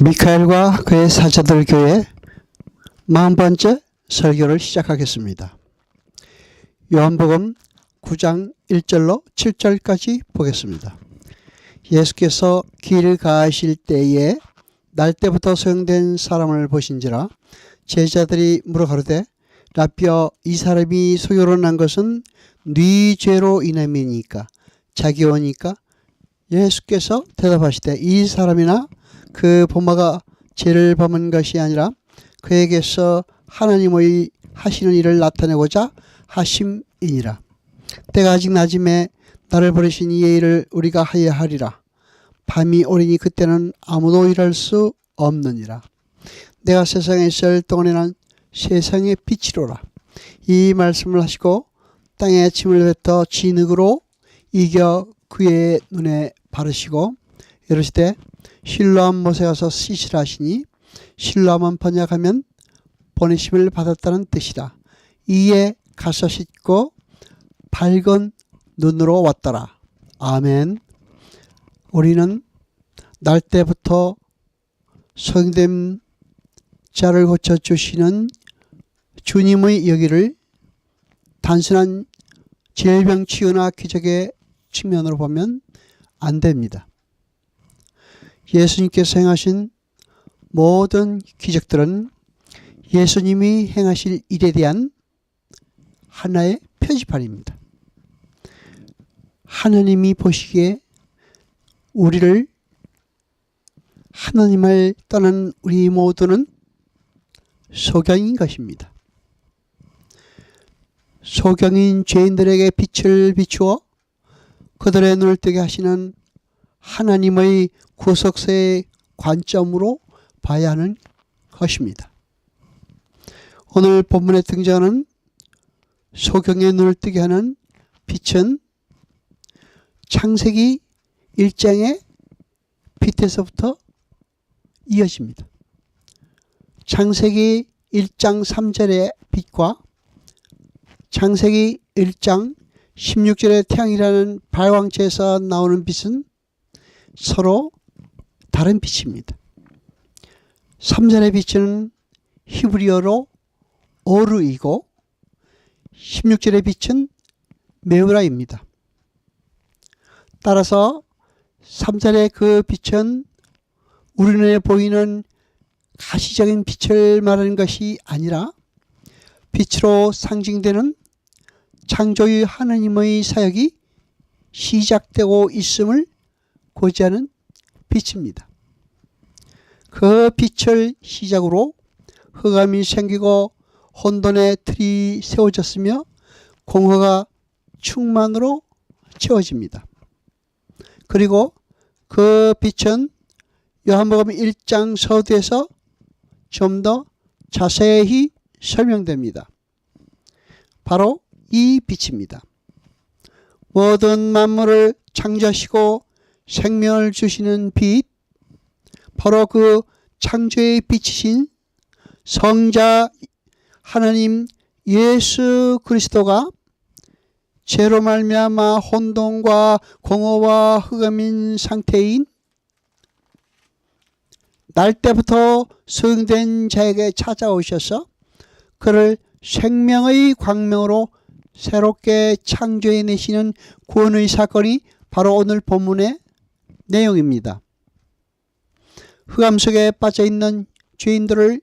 미카엘과 그의 사자들 교회 40번째 설교를 시작하겠습니다. 요한복음 9장 1절로 7절까지 보겠습니다. 예수께서 길을 가실 때에 날때부터 소용된 사람을 보신지라 제자들이 물어 가로되 라삐어 이 사람이 소요로 난 것은 네 죄로 인함이니까 자기 오니까 예수께서 대답하시되 이 사람이나 그 보마가 죄를 범한 것이 아니라 그에게서 하나님의 하시는 일을 나타내고자 하심이니라. 때가 아직 낮음에 나를 버리신 이의 일을 우리가 하여야 하리라. 밤이 오리니 그때는 아무도 일할 수 없느니라. 내가 세상에 있을 동안에는 세상의 빛이로라. 이 말씀을 하시고 땅에 침을 뱉어 진흙으로 이겨 그의 눈에 바르시고 이르시되 실로암 못에 가서 씻으라 하시니 실로암은 번역하면 보내심을 받았다는 뜻이라. 이에 가서 씻고 밝은 눈으로 왔더라. 아멘. 우리는 날 때부터 소용된 자를 고쳐주시는 주님의 여기를 단순한 질병 치유나 기적의 측면으로 보면 안 됩니다. 예수님께서 행하신 모든 기적들은 예수님이 행하실 일에 대한 하나의 표지판입니다. 하나님이 보시기에 우리를 하나님을 떠난 우리 모두는 소경인 것입니다. 소경인 죄인들에게 빛을 비추어 그들의 눈을 뜨게 하시는 하나님의 구속사의 관점으로 봐야 하는 것입니다. 오늘 본문에 등장하는 소경의 눈을 뜨게 하는 빛은 창세기 1장의 빛에서부터 이어집니다. 창세기 1장 3절의 빛과 창세기 1장 16절의 태양이라는 발광체에서 나오는 빛은 서로 다른 빛입니다. 3절의 빛은 히브리어로 오르이고 16절의 빛은 메우라입니다. 따라서 3절의 그 빛은 우리 눈에 보이는 가시적인 빛을 말하는 것이 아니라 빛으로 상징되는 창조의 하나님의 사역이 시작되고 있음을 고지하는 빛입니다. 그 빛을 시작으로 흑암이 생기고 혼돈의 틀이 세워졌으며 공허가 충만으로 채워집니다. 그리고 그 빛은 요한복음 1장 서두에서 좀 더 자세히 설명됩니다. 바로 이 빛입니다. 모든 만물을 창조하시고 생명을 주시는 빛, 바로 그 창조의 빛이신 성자 하나님 예수 그리스도가 죄로 말미암아 혼돈과 공허와 흑암인 상태인 날 때부터 소용된 자에게 찾아오셔서 그를 생명의 광명으로 새롭게 창조해내시는 구원의 사건이 바로 오늘 본문의 내용입니다. 흑암 속에 빠져있는 죄인들을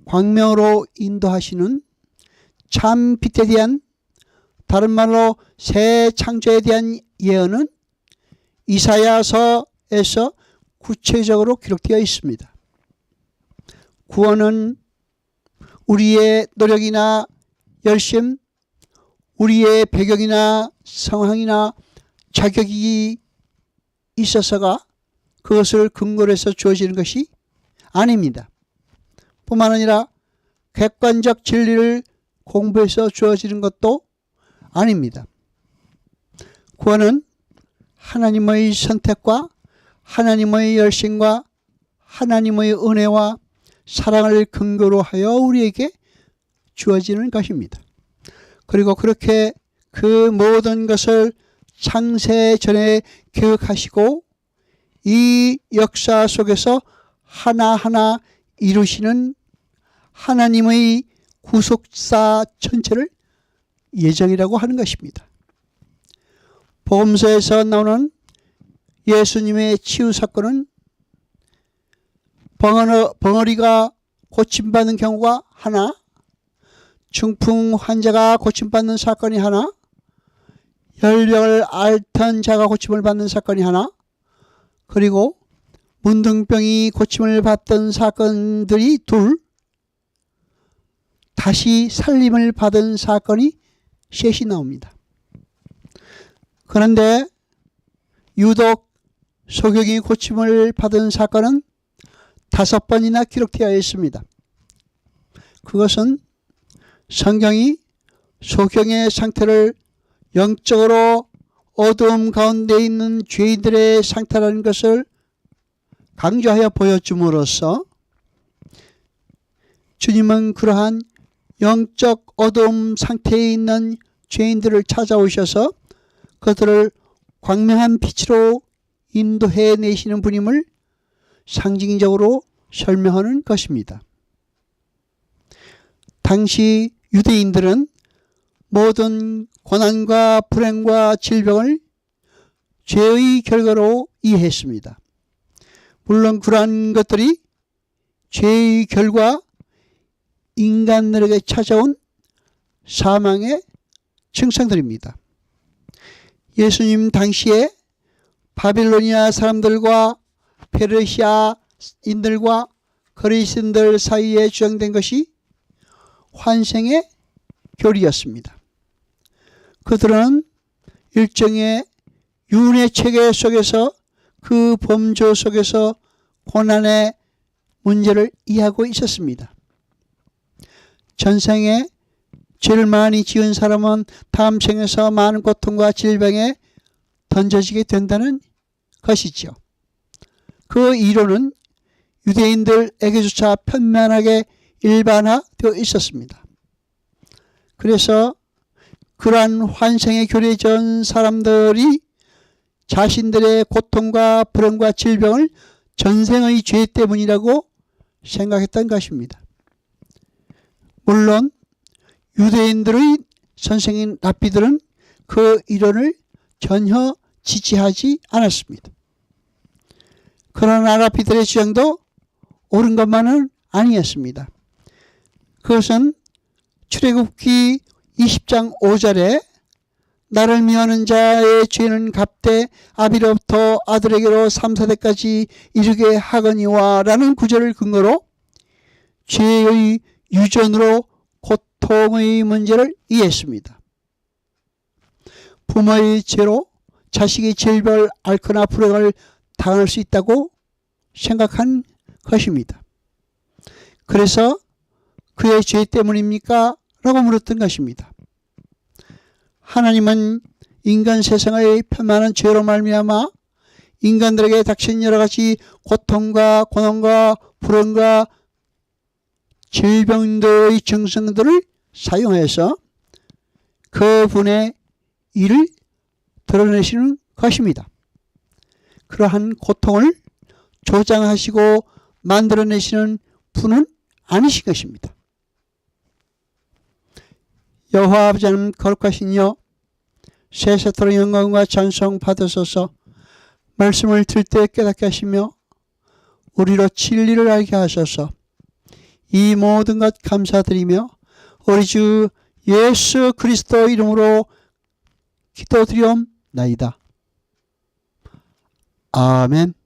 광명으로 인도하시는 참 빛에 대한, 다른 말로 새 창조에 대한 예언은 이사야서에서 구체적으로 기록되어 있습니다. 구원은 우리의 노력이나 열심, 우리의 배경이나 상황이나 자격이 있어서가 그것을 근거로 해서 주어지는 것이 아닙니다. 뿐만 아니라 객관적 진리를 공부해서 주어지는 것도 아닙니다. 구원은 하나님의 선택과 하나님의 열심과 하나님의 은혜와 사랑을 근거로 하여 우리에게 주어지는 것입니다. 그리고 그렇게 그 모든 것을 창세 전에 계획하시고 이 역사 속에서 하나하나 이루시는 하나님의 구속사 전체를 예정이라고 하는 것입니다. 복음서에서 나오는 예수님의 치유 사건은 벙어리가 고침받는 경우가 하나, 중풍 환자가 고침받는 사건이 하나, 열병을 앓던 자가 고침을 받는 사건이 하나, 그리고 문둥병이 고침을 받던 사건들이 둘, 다시 살림을 받은 사건이 셋이 나옵니다. 그런데 유독 소경이 고침을 받은 사건은 5번이나 기록되어 있습니다. 그것은 성경이 소경의 상태를 영적으로 어두움 가운데 있는 죄인들의 상태라는 것을 강조하여 보여줌으로써 주님은 그러한 영적 어두움 상태에 있는 죄인들을 찾아오셔서 그들을 광명한 빛으로 인도해 내시는 분임을 상징적으로 설명하는 것입니다. 당시 유대인들은 모든 고난과 불행과 질병을 죄의 결과로 이해했습니다. 물론 그러한 것들이 죄의 결과 인간들에게 찾아온 사망의 증상들입니다. 예수님 당시에 바빌로니아 사람들과 페르시아인들과 그리스인들 사이에 주장된 것이 환생의 교리였습니다. 그들은 일종의 윤회 체계 속에서 그 범주 속에서 고난의 문제를 이해하고 있었습니다. 전생에 죄를 많이 지은 사람은 다음 생에서 많은 고통과 질병에 던져지게 된다는 것이죠. 그 이론은 유대인들에게조차 편면하게 일반화되어 있었습니다. 그래서 그러한 환생의 교리에 전 사람들이 자신들의 고통과 불행과 질병을 전생의 죄 때문이라고 생각했던 것입니다. 물론 유대인들의 선생인 랍비들은 그 이론을 전혀 지지하지 않았습니다. 그러나 랍비들의 주장도 옳은 것만은 아니었습니다. 그것은 출애굽기 20장 5절에 나를 미워하는 자의 죄는 값되 아비로부터 아들에게로 3, 4대까지 이르게 하거니와 라는 구절을 근거로 죄의 유전으로 고통의 문제를 이해했습니다. 부모의 죄로 자식이 질병을 앓거나 불행을 당할 수 있다고 생각한 것입니다. 그래서 그의 죄 때문입니까? 라고 물었던 것입니다. 하나님은 인간 세상의 편만한 죄로 말미암아 인간들에게 닥친 여러 가지 고통과 고난과 불행과 질병들의 증상들을 사용해서 그분의 일을 드러내시는 것입니다. 그러한 고통을 조장하시고 만들어내시는 분은 아니신 것입니다. 여호와 아버지 하나님 거룩하시니여 세세토록 영광과 찬송 받으소서. 말씀을 들을 때 깨닫게 하시며 우리로 진리를 알게 하소서. 이 모든 것 감사드리며 우리 주 예수 그리스도 이름으로 기도드리옵나이다. 아멘.